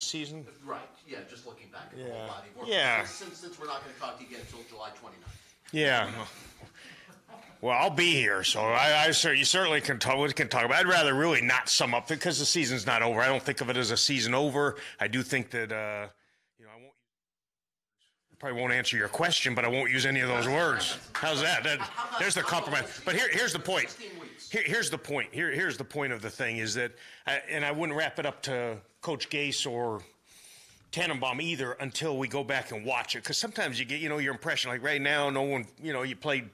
season? Right. Yeah, just looking back at the whole body of work. Yeah. Since we're not going to talk to you again until July 29th. Yeah. Well, I'll be here, so I you certainly can talk. We can talk about it. I'd rather really not sum up because the season's not over. I don't think of it as a season over. I do think that I probably won't answer your question, but I won't use any of those words. How's that? There's the compromise. But here's the point. Here's the point. Here's the point of the thing is that, and I wouldn't wrap it up to Coach Gase or Tannenbaum either until we go back and watch it, because sometimes you get your impression, like right now, no one you played.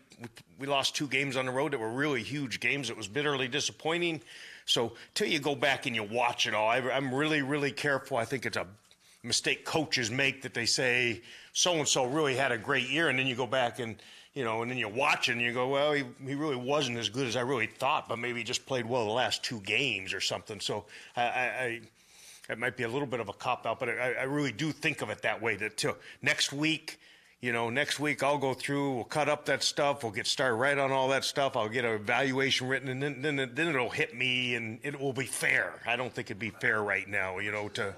We lost 2 games on the road that were really huge games. It was bitterly disappointing. So till you go back and you watch it all, I'm really, really careful. I think it's a mistake coaches make that they say so-and-so really had a great year, and then you go back and, and then you watch it and you go, well, he really wasn't as good as I really thought, but maybe he just played well the last 2 games or something. So it might be a little bit of a cop-out, but I really do think of it that way. That till next week, I'll go through, we'll cut up that stuff, we'll get started right on all that stuff, I'll get an evaluation written, and then it'll hit me, and it will be fair. I don't think it'd be fair right now, to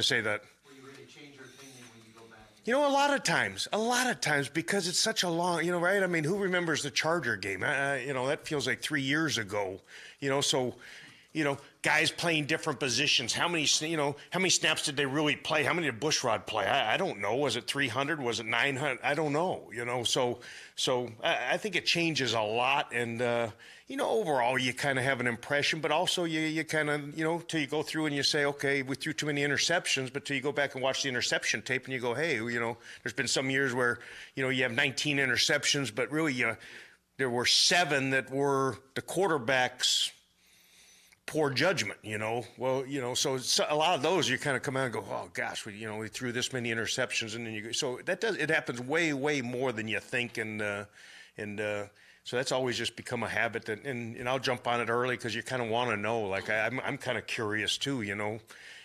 say that. Will you really change your opinion when you go back? A lot of times, because it's such a long, right? I mean, who remembers the Charger game? That feels like 3 years ago, so, guys playing different positions. How many snaps did they really play? How many did Bushrod play? I don't know. Was it 300? Was it 900? I don't know, So I think it changes a lot. And, overall you kind of have an impression, but also you kind of, till you go through and you say, okay, we threw too many interceptions, but till you go back and watch the interception tape and you go, hey, there's been some years where, you have 19 interceptions, but really there were 7 that were the quarterback's poor judgment, so a lot of those you kind of come out and go, oh gosh, we threw this many interceptions, and then it happens way more than you think, and so that's always just become a habit and I'll jump on it early because you kind of want to know, like I'm kind of curious too,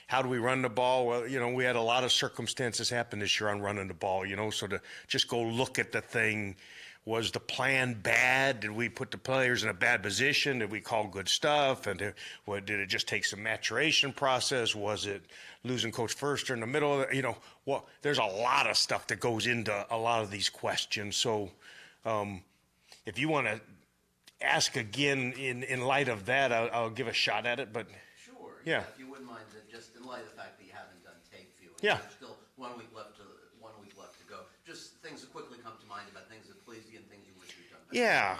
how do we run the ball? Well, we had a lot of circumstances happen this year on running the ball, so to just go look at the thing. Was the plan bad? Did we put the players in a bad position? Did we call good stuff? And did it just take some maturation process? Was it losing Coach First in the middle? There's a lot of stuff that goes into a lot of these questions. So if you want to ask again in light of that, I'll give a shot at it. But sure. Yeah. If you wouldn't mind, just in light of the fact that you haven't done tape viewing. Yeah. There's still 1 week left to go. Just things that quickly come to mind about things that please you and things you wish you'd done better. Yeah,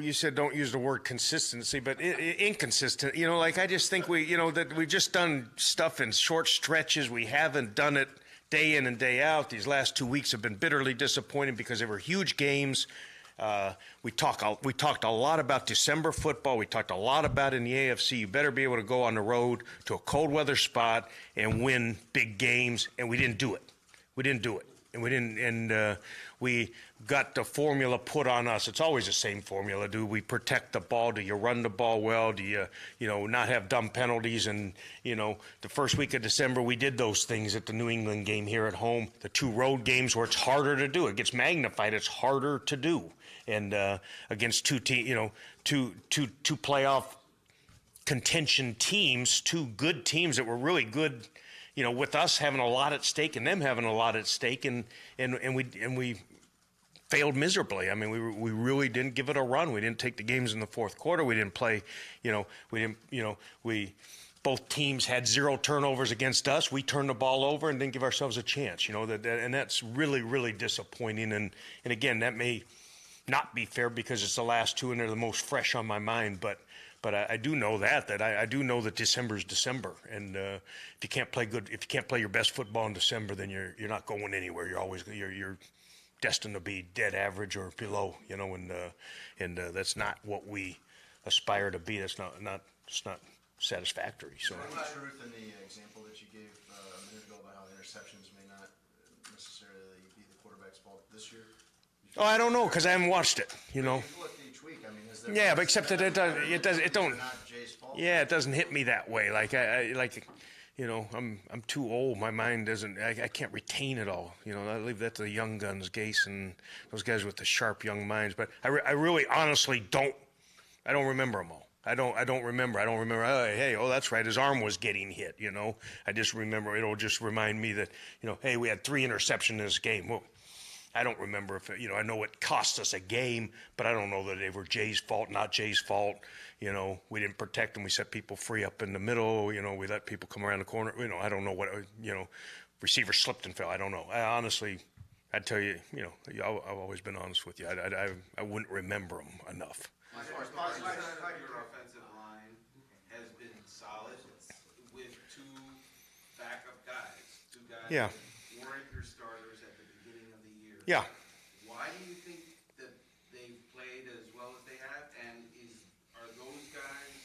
you said don't use the word consistency, but inconsistent. I just think that we've just done stuff in short stretches. We haven't done it day in and day out. These last 2 weeks have been bitterly disappointing because they were huge games. We talked a lot about December football. We talked a lot about in the AFC. You better be able to go on the road to a cold weather spot and win big games, and we didn't do it. And we got the formula put on us. It's always the same formula. Do we protect the ball? Do you run the ball well? Do you, not have dumb penalties? And, the first week of December, we did those things at the New England game here at home. The 2 road games where it's harder to do. It gets magnified. It's harder to do. And against two playoff contention teams, 2 good teams that were really good, with us having a lot at stake and them having a lot at stake, and we failed miserably. I mean, we really didn't give it a run. We didn't take the games in the fourth quarter. We didn't play, both teams had 0 turnovers against us. We turned the ball over and didn't give ourselves a chance, and that's really, really disappointing. And again, that may not be fair because it's the last 2 and they're the most fresh on my mind, but I do know that I do know that December is December, and if you can't play your best football in December, then you're not going anywhere. You're destined to be dead average or below, and that's not what we aspire to be. That's not satisfactory. So. Any truth in the example that you gave a minute ago about how interceptions may not necessarily be the quarterback's fault this year? Oh, I don't know because I haven't watched it. You look each week. I mean, is there? Yeah, but except that it don't. Not Jay's fault. Yeah, it doesn't hit me that way. I'm too old. My mind doesn't. I can't retain it all. I leave that to the young guns, Gase and those guys with the sharp young minds. But I really, honestly don't. I don't remember them all. I don't remember. Oh, hey, that's right. His arm was getting hit. I just remember. It'll just remind me that hey, we had 3 interceptions in this game. Well, I don't remember if I know it cost us a game, but I don't know that they were Jay's fault, not Jay's fault. We didn't protect them. We set people free up in the middle. We let people come around the corner. I don't know what. Receiver slipped and fell. I don't know. Honestly, I'd tell you. I've always been honest with you. I wouldn't remember them enough. As far as Your offensive line has been solid with 2 backup guys, 2 guys Yeah. that weren't your starters at the beginning of the year. Yeah. Why do you think that they've played as well as they have? And are those guys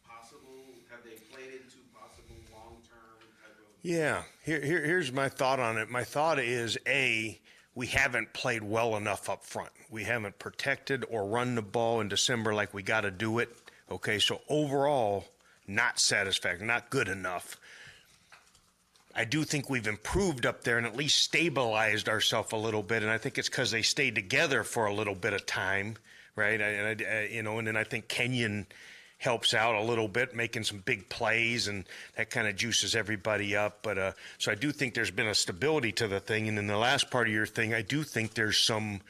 possible? Have they played into possible long-term type of? Yeah. Here's my thought on it. My thought is we haven't played well enough up front. We haven't protected or run the ball in December like we got to do it. Okay, so overall, not satisfactory, not good enough. I do think we've improved up there and at least stabilized ourselves a little bit, and I think it's because they stayed together for a little bit of time, right? And then I think Kenyon helps out a little bit, making some big plays, and that kind of juices everybody up. But so I do think there's been a stability to the thing. And in the last part of your thing, I do think there's some,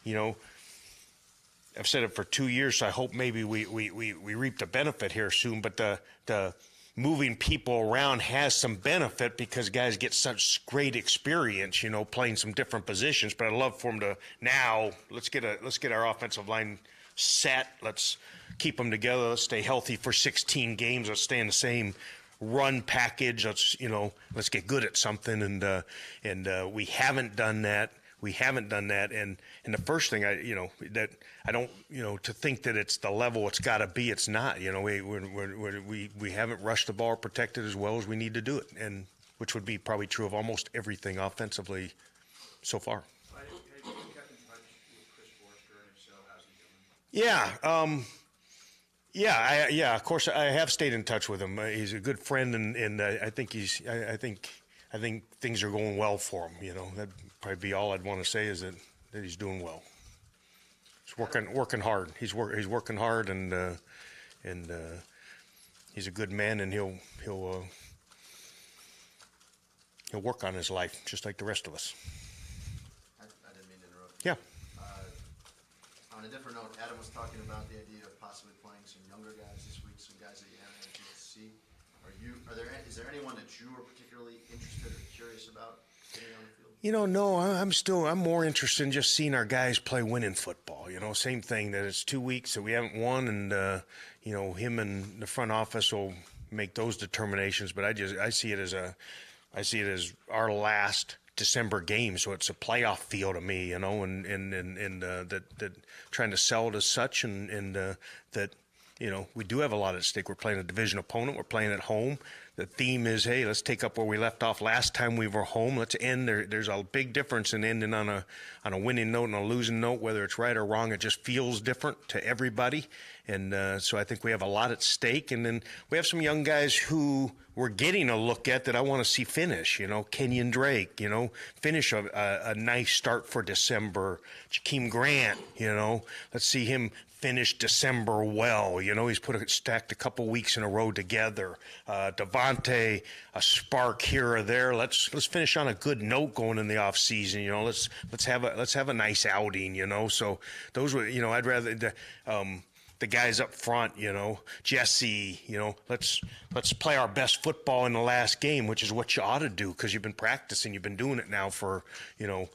I've said it for 2 years, so I hope maybe we reap the benefit here soon. But the moving people around has some benefit because guys get such great experience, playing some different positions. But I'd love for them to now let's get our offensive line set. Let's keep them together. Let's stay healthy for 16 games. Let's stay in the same run package. Let's get good at something. And we haven't done that. And the first thing that I don't to think that it's the level it's got to be. It's not. We haven't rushed the ball or protected as well as we need to do it, and which would be probably true of almost everything offensively so far. Have you kept in touch with Chris Forrester, and if so, how's he doing? Yeah. Of course, I have stayed in touch with him. He's a good friend, and I think I think things are going well for him. That'd probably be all I'd want to say is that he's doing well. He's working hard. He's working hard, and he's a good man, and he'll work on his life just like the rest of us. I didn't mean to interrupt you. Yeah. On a different note, Adam was talking about the idea of possibly playing some younger guys this week, some guys that you haven't had a chance to see. Is there anyone that you are particularly interested or curious about getting on the field? No, I'm more interested in just seeing our guys play winning football. Same thing, that it's 2 weeks that we haven't won, and him and the front office will make those determinations. But I see it as our last December game, so it's a playoff feel to me, and that trying to sell it as such, and that we do have a lot at stake. We're playing a division opponent. We're playing at home. The theme is, hey, let's take up where we left off last time we were home. Let's end there. There's a big difference in ending on a winning note and a losing note, whether it's right or wrong. It just feels different to everybody. And so I think we have a lot at stake. And then we have some young guys who we're getting a look at that I want to see finish. Kenyon Drake, finish a nice start for December. Jakeem Grant, let's see him finish December well. He's stacked a couple weeks in a row together. Devontae, a spark here or there. Let's finish on a good note going in the off season. Let's have a nice outing. So those were I'd rather the guys up front, Jesse, let's play our best football in the last game, which is what you ought to do because you've been practicing, you've been doing it now for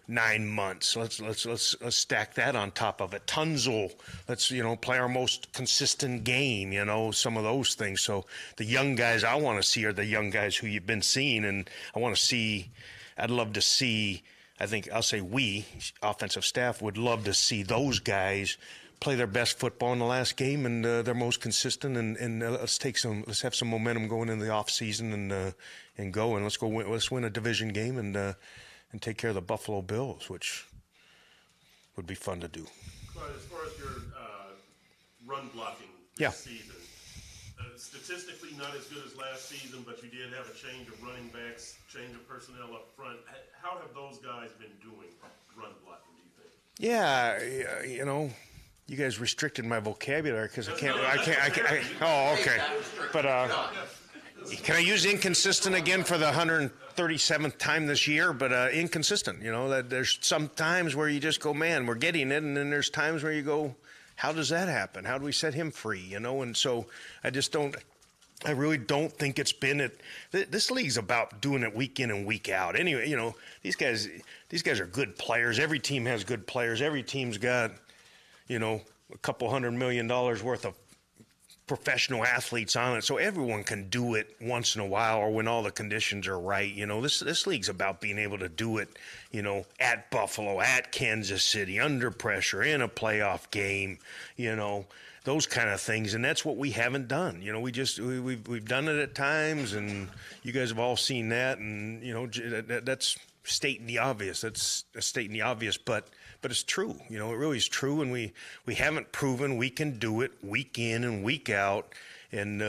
9 months. Let's stack that on top of it. Tunzel, let's play our most consistent game, some of those things. So the young guys I want to see are the young guys who you've been seeing, and I'd love to see. I think I'll say we offensive staff would love to see those guys play their best football in the last game and their most consistent, and let's have some momentum going into the off season and go, and let's win a division game and take care of the Buffalo Bills, which would be fun to do. But as far as your run blocking this season, statistically not as good as last season, but you did have a change of running backs, change of personnel up front. How have those guys been doing run blocking, do you think? Yeah, You guys restricted my vocabulary because I can't. Oh, okay. But can I use inconsistent again for the 137th time this year? But inconsistent. You know, that there's some times where you just go, man, we're getting it, and then there's times where you go, how does that happen? How do we set him free? You know, and so I just don't. I really don't think it's been it. This league's about doing it week in and week out. Anyway, you know, these guys are good players. Every team has good players. Every team's got, you know, a couple $100 million worth of professional athletes on it. So everyone can do it once in a while or when all the conditions are right. You know, this league's about being able to do it, you know, at Buffalo, at Kansas City, under pressure, in a playoff game, you know, those kind of things. And that's what we haven't done. You know, we've done it at times, and you guys have all seen that. And, you know, that's stating the obvious. That's stating the obvious, but it's true. You know, it really is true. And we haven't proven we can do it week in and week out. And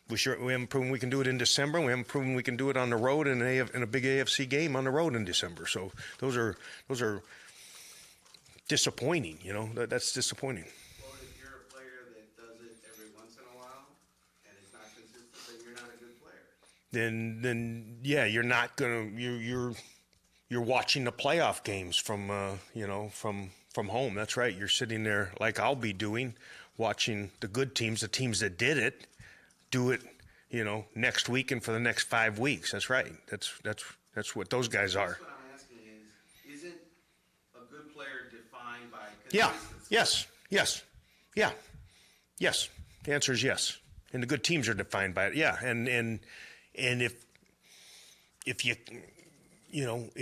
we haven't proven we can do it in December. And we haven't proven we can do it on the road in a big AFC game on the road in December. So those are disappointing. You know, that's disappointing. Well, if you're a player that does it every once in a while and it's not consistent, then you're not a good player. Then yeah, you're not gonna you're watching the playoff games from you know, from home. That's right. You're sitting there like I'll be doing, watching the good teams, the teams that did it, do it, you know, next week and for the next 5 weeks. That's right. That's what those guys are. That's what I'm asking is, isn't a good player defined by Yeah. consistency? Yes. The answer is yes. And the good teams are defined by it. Yeah. And if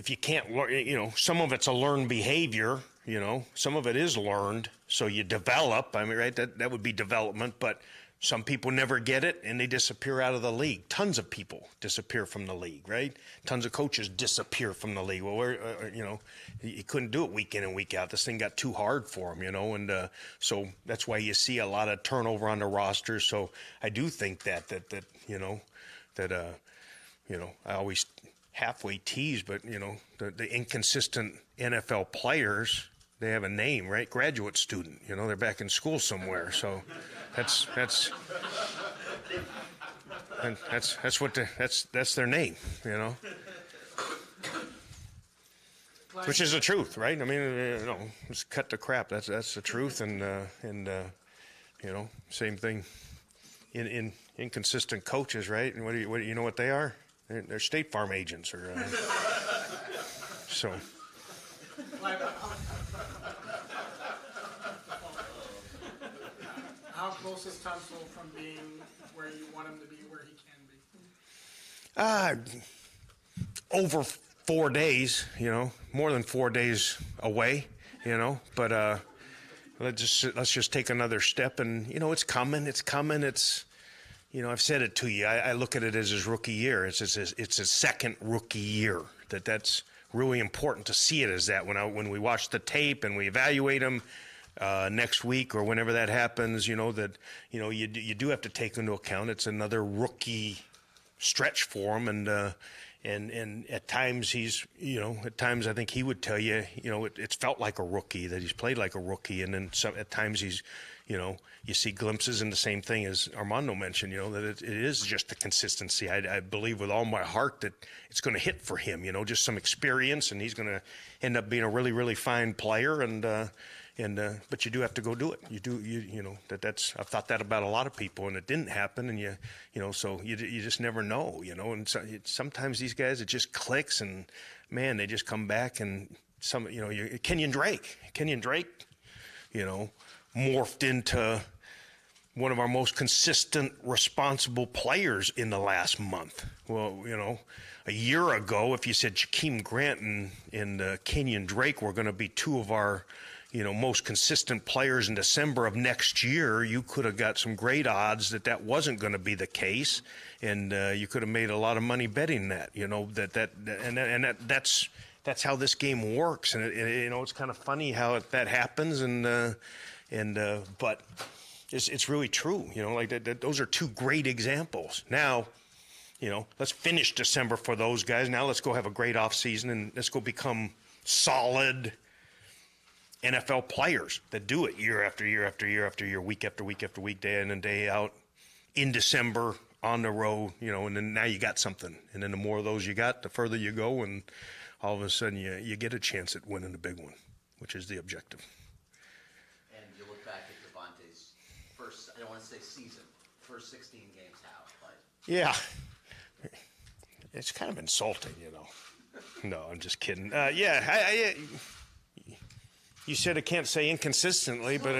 you can't learn, you know, some of it's a learned behavior, you know, some of it is learned. So you develop, I mean, right, that would be development, but some people never get it and they disappear out of the league. Tons of people disappear from the league, right? Tons of coaches disappear from the league. Well, you know, he couldn't do it week in and week out. This thing got too hard for him, you know, and so that's why you see a lot of turnover on the roster. So I do think that you know, I always halfway tease, but, you know, the inconsistent NFL players, they have a name, right? Graduate student, you know, they're back in school somewhere. So that's their name, you know, which is the truth, right? I mean, you know, just cut the crap. That's the truth. And you know, same thing in inconsistent coaches, right? And what do you know what they are? They're State Farm agents, or so. How close is Tunsil from being where you want him to be, where he can be? Over 4 days, you know, more than 4 days away, you know. But let's just take another step, and you know, it's coming. It's. You know, I've said it to you. I look at it as his rookie year. It's his second rookie year. That's really important to see it as that. When we watch the tape and we evaluate him next week or whenever that happens, you know, that, you know, you do have to take into account it's another rookie stretch for him, and at times I think he would tell you, you know, it's felt like a rookie, that he's played like a rookie, and then at times he's, you know, you see glimpses, and the same thing as Armando mentioned, you know, that it is just the consistency. I believe with all my heart that it's going to hit for him, you know, just some experience, and he's going to end up being a really, really fine player. But you do have to go do it. You know, that's I've thought that about a lot of people, and it didn't happen, and you know, so you just never know, you know, and so sometimes these guys, it just clicks, and man, they just come back, and you know, Kenyon Drake, you know, morphed into one of our most consistent, responsible players in the last month. Well, you know, a year ago, if you said Jakeem Grant and Kenyon Drake were going to be two of our, you know, most consistent players in December of next year, you could have got some great odds that wasn't going to be the case, and you could have made a lot of money betting that. You know, that's how this game works, and you know, it's kind of funny how that happens, but it's really true. You know, like that those are two great examples. Now, you know, let's finish December for those guys. Now let's go have a great off season, and let's go become solid, NFL players that do it year after year after year after year, week after week after week, day in and day out, in December, on the road, and then now you got something. And then the more of those you got, the further you go, and all of a sudden you get a chance at winning the big one, which is the objective. And you look back at Devontae's first, I don't want to say season, first 16 games how it played. Yeah. It's kind of insulting, No, I'm just kidding. You said I can't say inconsistently, but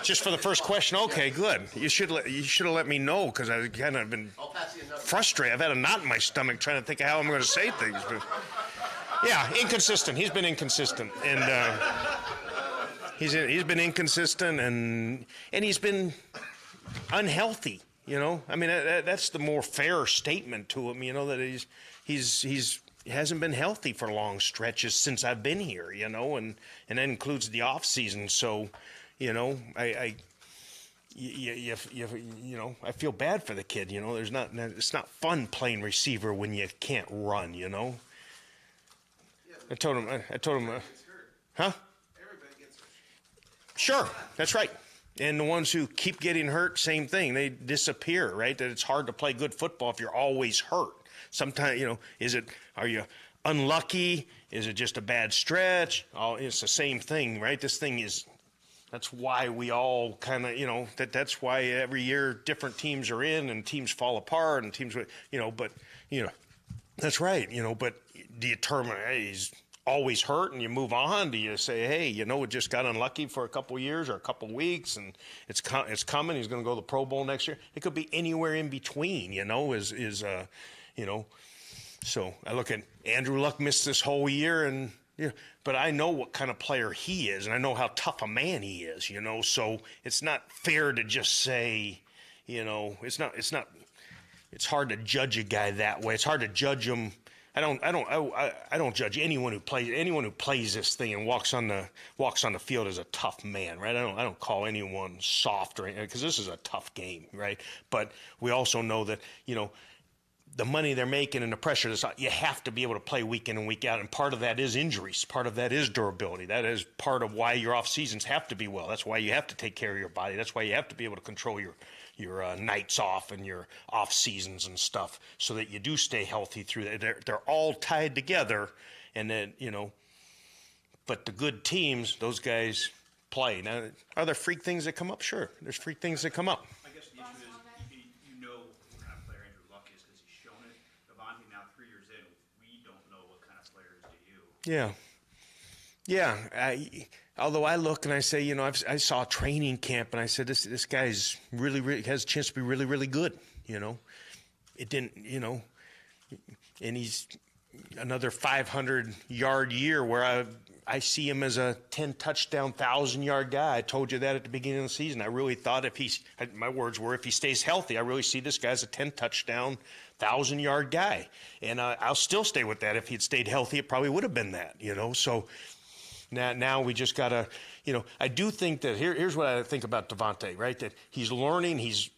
just for the first question. Okay, good. You should have let me know, because I kind of been frustrated. I've had a knot in my stomach trying to think of how I'm going to say things. But yeah, inconsistent. He's been inconsistent, and he's been inconsistent, and he's been unhealthy. I mean, that's the more fair statement to him. That he hasn't been healthy for long stretches since I've been here. And that includes the off season. So, I feel bad for the kid. It's not fun playing receiver when you can't run. I told him, huh? Everybody gets hurt. Sure, that's right. And the ones who keep getting hurt, same thing. They disappear, right? That it's hard to play good football if you're always hurt. Sometimes, are you unlucky? Is it just a bad stretch? It's the same thing, right? That's why we all kind of, that's why every year different teams are in and teams fall apart and teams, that's right, but do you determine, hey, he's always hurt and you move on? Do you say, hey, it just got unlucky for a couple years or a couple weeks and it's coming, he's going to go to the Pro Bowl next year? It could be anywhere in between, so I look at Andrew Luck missed this whole year, and but I know what kind of player he is, and I know how tough a man he is, so it's not fair to just say, it's hard to judge a guy that way. It's hard to judge him. I don't judge anyone who plays this thing and walks on the field as a tough man, right? I don't call anyone soft or anything, because this is a tough game, right? But we also know that the money they're making and the pressure, you have to be able to play week in and week out, and part of that is injuries. Part of that is durability. That is part of why your off seasons have to be well. That's why you have to take care of your body. That's why you have to be able to control your nights off and your off seasons and stuff, so that you do stay healthy through that. They're all tied together, and then but the good teams, those guys play. Now, are there freak things that come up? Sure, there's freak things that come up. I guess the issue is what kind of player Andrew Luck is, because he's shown it. Devontae, now 3 years in, we don't know what kind of player is to you. Yeah. Although I look and I say, I saw training camp and I said, this guy's really, really has a chance to be really, really good. It didn't, and he's another 500-yard year where I see him as a 10-touchdown, 1,000-yard guy. I told you that at the beginning of the season. I really thought if he stays healthy, I really see this guy as a 10-touchdown, 1,000-yard guy. And I'll still stay with that. If he'd stayed healthy, it probably would have been that, So now we just got to, I do think that here's what I think about Devontae, right? That he's learning. He's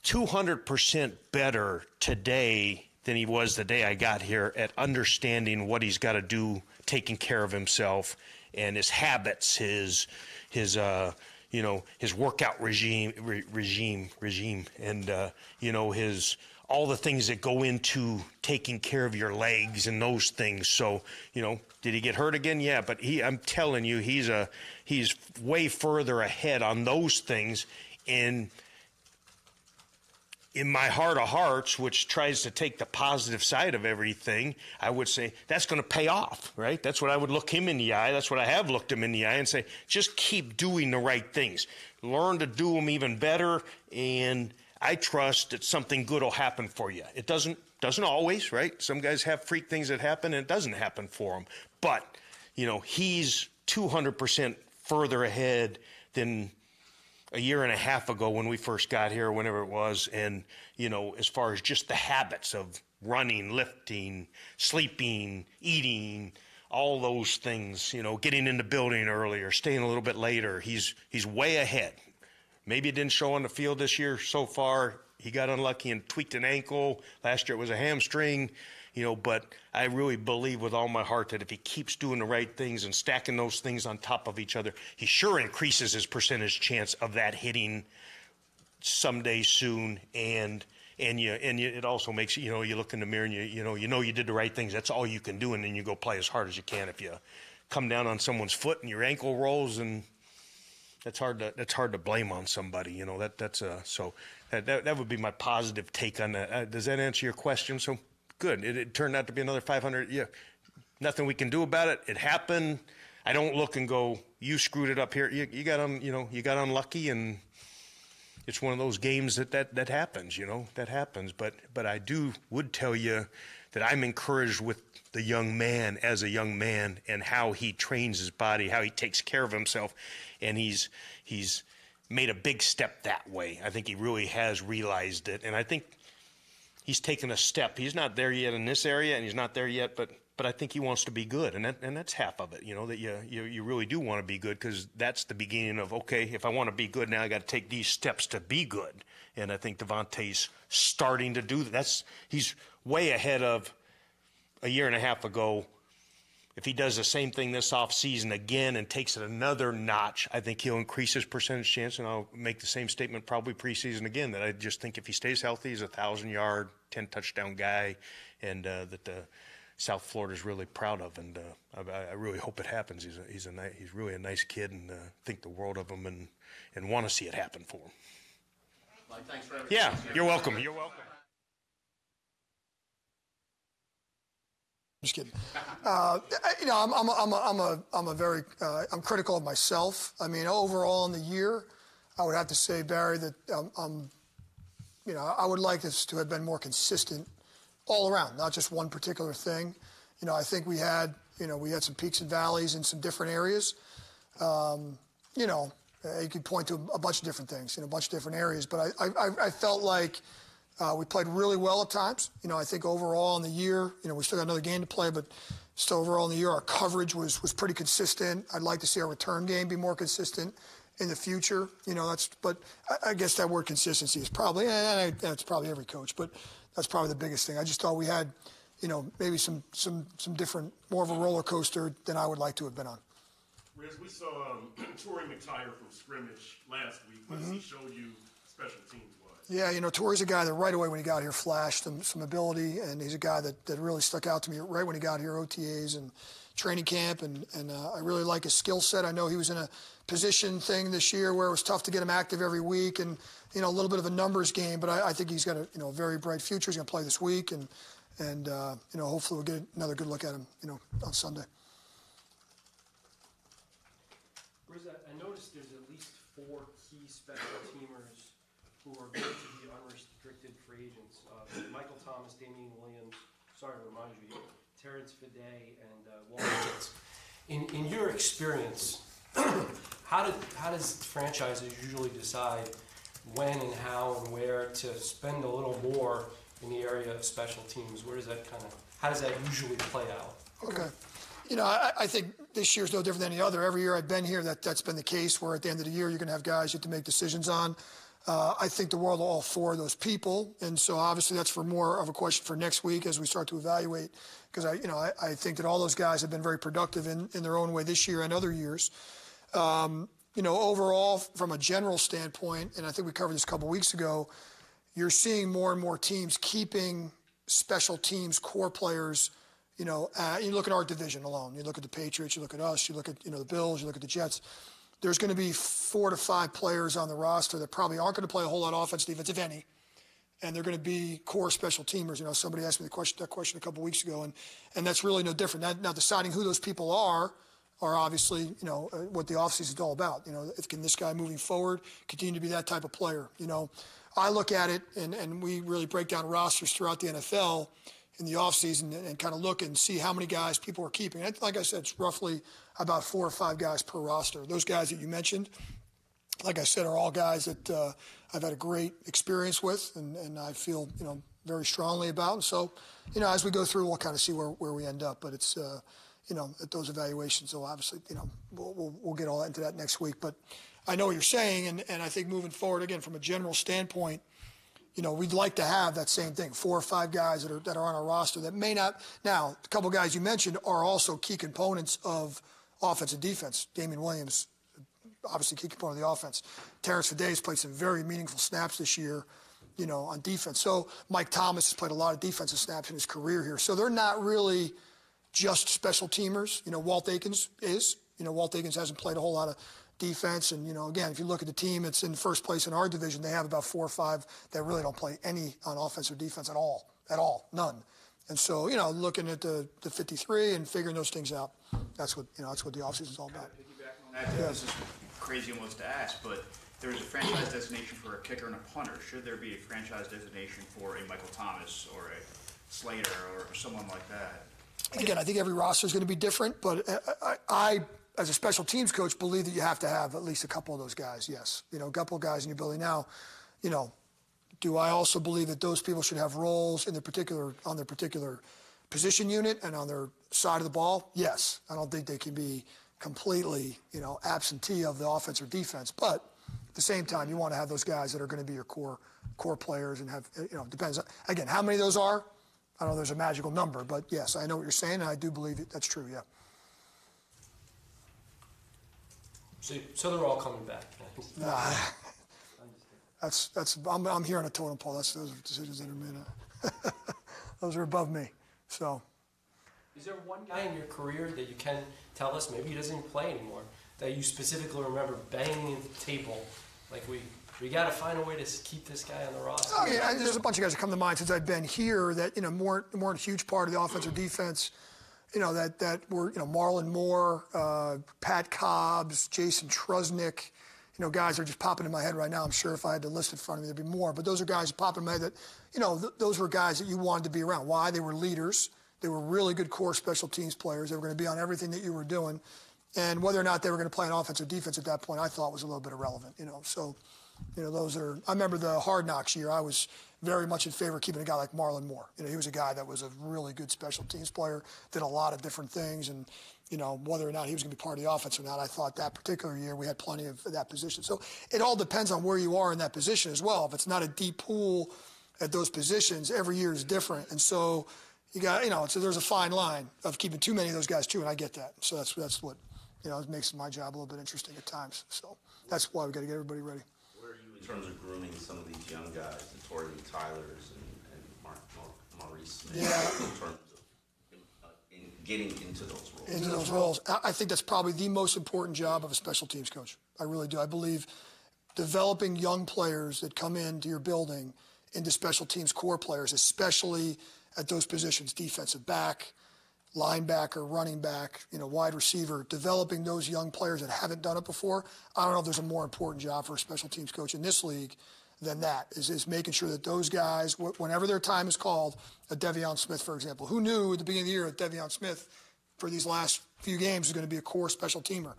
200% better today than he was the day I got here at understanding what he's got to do, taking care of himself and his habits, his workout regime, and his all the things that go into taking care of your legs and those things. So, did he get hurt again? Yeah, but I'm telling you, he's way further ahead on those things. And in my heart of hearts, which tries to take the positive side of everything, I would say that's going to pay off, right? That's what I would look him in the eye. That's what I have looked him in the eye and say, just keep doing the right things. Learn to do them even better, and I trust that something good will happen for you. It doesn't always, right? Some guys have freak things that happen and it doesn't happen for them. But, he's 200% further ahead than a year and a half ago when we first got here, whenever it was. And, as far as just the habits of running, lifting, sleeping, eating, all those things, getting in the building earlier, staying a little bit later, he's way ahead. Maybe it didn't show on the field this year so far. He got unlucky and tweaked an ankle. Last year it was a hamstring. but I really believe with all my heart that if he keeps doing the right things and stacking those things on top of each other, he sure increases his percentage chance of that hitting someday soon. And it also makes, you look in the mirror and you did the right things. That's all you can do. And then you go play as hard as you can. If you come down on someone's foot and your ankle rolls, and that's hard to blame on somebody. So that would be my positive take on that. Does that answer your question? So good. It turned out to be another 500. Yeah, nothing we can do about it. It happened. I don't look and go, you screwed it up here. You got unlucky, and it's one of those games that happens. That happens. But I would tell you that I'm encouraged with the young man as a young man and how he trains his body, how he takes care of himself, and he's made a big step that way. I think he really has realized it, and I think he's taken a step. He's not there yet in this area, and he's not there yet, but I think he wants to be good, and that's half of it. That you really do want to be good, because that's the beginning of, okay, if I want to be good now, I got to take these steps to be good. And I think Devontae's starting to do that. He's way ahead of a year and a half ago. If he does the same thing this offseason again and takes it another notch, I think he'll increase his percentage chance, and I'll make the same statement probably preseason again, that I just think if he stays healthy, he's a 1,000-yard, 10-touchdown guy, and that South Florida's really proud of, and I really hope it happens. He's really a nice kid, and think the world of him, and want to see it happen for him. Mike, thanks for everything. Yeah, you're welcome. You're welcome. Just kidding. I'm critical of myself. I mean, overall in the year, I would have to say, Barry, that I would like this to have been more consistent all around, not just one particular thing. I think we had some peaks and valleys in some different areas. You could point to a bunch of different things in a bunch of different areas, but I felt like we played really well at times. I think overall in the year, we still got another game to play, but still overall in the year, our coverage was pretty consistent. I'd like to see our return game be more consistent in the future. But I guess that word consistency is probably, that's probably every coach, but that's probably the biggest thing. I just thought we had, maybe some different, more of a roller coaster than I would like to have been on. Riz, we saw Torrey McTire from scrimmage last week. What has he showed you special teams wise? Yeah, Torrey's a guy that right away when he got here flashed some ability, and he's a guy that really stuck out to me right when he got here, OTAs and training camp, and I really like his skill set. I know he was in a position thing this year where it was tough to get him active every week, and a little bit of a numbers game, but I think he's got a very bright future. He's going to play this week, and hopefully we'll get another good look at him, on Sunday. Riz, I noticed there's at least 4 key special teamers who are going to be unrestricted free agents. Michael Thomas, Damian Williams, sorry to remind you, Terrence Fede, and Washington. In your experience, how does franchises usually decide when and how and where to spend a little more in the area of special teams? How does that usually play out? Okay. I think this year's no different than any other. Every year I've been here, that's been the case, where at the end of the year you're going to have guys you have to make decisions on. I think the world of all 4 of those people, and so obviously that's for more of a question for next week as we start to evaluate, because I think that all those guys have been very productive in their own way this year and other years. Overall, from a general standpoint, and I think we covered this a couple weeks ago, you're seeing more and more teams keeping special teams core players. You look at our division alone. You look at the Patriots, you look at us, you look at the Bills, you look at the Jets. There's going to be 4 to 5 players on the roster that probably aren't going to play a whole lot of offense, defense, if any, and they're going to be core special teamers. Somebody asked me that question a couple weeks ago, and that's really no different. Now deciding who those people are obviously what the offseason is all about. Can this guy moving forward continue to be that type of player? I look at it, and we really break down rosters throughout the NFL in the offseason and kind of look and see how many guys people are keeping. And like I said, it's roughly about 4 or 5 guys per roster. Those guys that you mentioned, like I said, are all guys that I've had a great experience with and I feel, very strongly about. And so, as we go through, we'll kind of see where we end up. But it's, at those evaluations, so obviously, we'll get all into that next week. But I know what you're saying, and I think moving forward, again, from a general standpoint, we'd like to have that same thing, 4 or 5 guys that are on our roster that may not. Now, a couple guys you mentioned are also key components of offense and defense. Damian Williams, obviously key component of the offense. Terrence Fiday's played some very meaningful snaps this year, on defense. So Mike Thomas has played a lot of defensive snaps in his career here. So they're not really just special teamers. Walt Aikens is. Walt Aikens hasn't played a whole lot of defense. And, again, if you look at the team, it's in first place in our division. They have about 4 or 5 that really don't play any on offense or defense at all, none. And so, looking at the 53 and figuring those things out, that's what the offseason is all about. This is crazy almost to ask, but there's a franchise designation for a kicker and a punter. Should there be a franchise designation for a Michael Thomas or a Slater or someone like that? Again, I think every roster is going to be different, but I, as a special teams coach, believe that you have to have at least a couple of those guys, yes. A couple of guys in your building. Now, do I also believe that those people should have roles on their particular position unit and on their side of the ball? Yes. I don't think they can be completely, absentee of the offense or defense, but at the same time, you want to have those guys that are going to be your core players and have, depends. Again, how many of those are? I don't know there's a magical number, but yes, I know what you're saying, and I do believe that's true, yeah. So they're all coming back. I'm here on a totem pole. Those are decisions that are made. Those are above me. So. Is there one guy in your career that you can tell us, maybe he doesn't even play anymore, that you specifically remember banging the table, like we got to find a way to keep this guy on the roster? There's a bunch of guys that come to mind since I've been here that weren't a huge part of the offense or defense. That were Marlon Moore, Pat Cobbs, Jason Trusnick. Guys are just popping in my head right now. I'm sure if I had the list in front of me, there'd be more. But those are guys that pop in my head that, those were guys that you wanted to be around. Why? They were leaders. They were really good core special teams players. They were going to be on everything that you were doing. And whether or not they were going to play on offense or defense at that point, I thought was a little bit irrelevant, So, those are – I remember the Hard Knocks year. I was very much in favor of keeping a guy like Marlon Moore. He was a guy that was a really good special teams player, did a lot of different things. And, whether or not he was going to be part of the offense or not, I thought that particular year we had plenty of that position. So it all depends on where you are in that position as well. If it's not a deep pool at those positions, every year is different. And so – you got, so there's a fine line of keeping too many of those guys too, and I get that. So that's what, it makes my job a little bit interesting at times. So that's why we got to get everybody ready. Where are you in terms of grooming some of these young guys, the Torrey Tylers and Maurice Smith, in terms of in getting into those roles? Into those roles. I think that's probably the most important job of a special teams coach. I really do. I believe developing young players that come into your building into special teams core players, especially at those positions, defensive back, linebacker, running back, wide receiver, developing those young players that haven't done it before. I don't know if there's a more important job for a special teams coach in this league than that, is making sure that those guys, whenever their time is called, a Devion Smith, for example, who knew at the beginning of the year that Devion Smith, for these last few games, is going to be a core special teamer.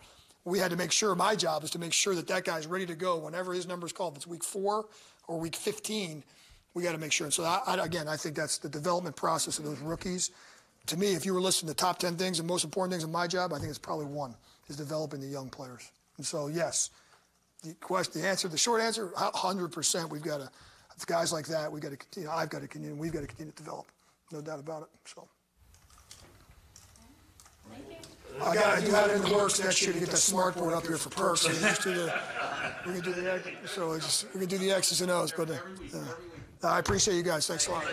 We had to make sure, my job is to make sure that guy's ready to go whenever his number is called. If it's week 4 or week 15, we got to make sure. And so, I think that's the development process of those rookies. To me, if you were listing the top 10 things and most important things in my job, I think it's probably one, is developing the young players. And so, yes, the short answer, 100%. We've got to, guys like that, we've got to continue. I've got to continue. We've got to continue to develop. No doubt about it. So. Thank you. I do have it in the works next year to get that smart board up here for perks. So we can do the X's and O's, but I appreciate you guys. Thanks a lot.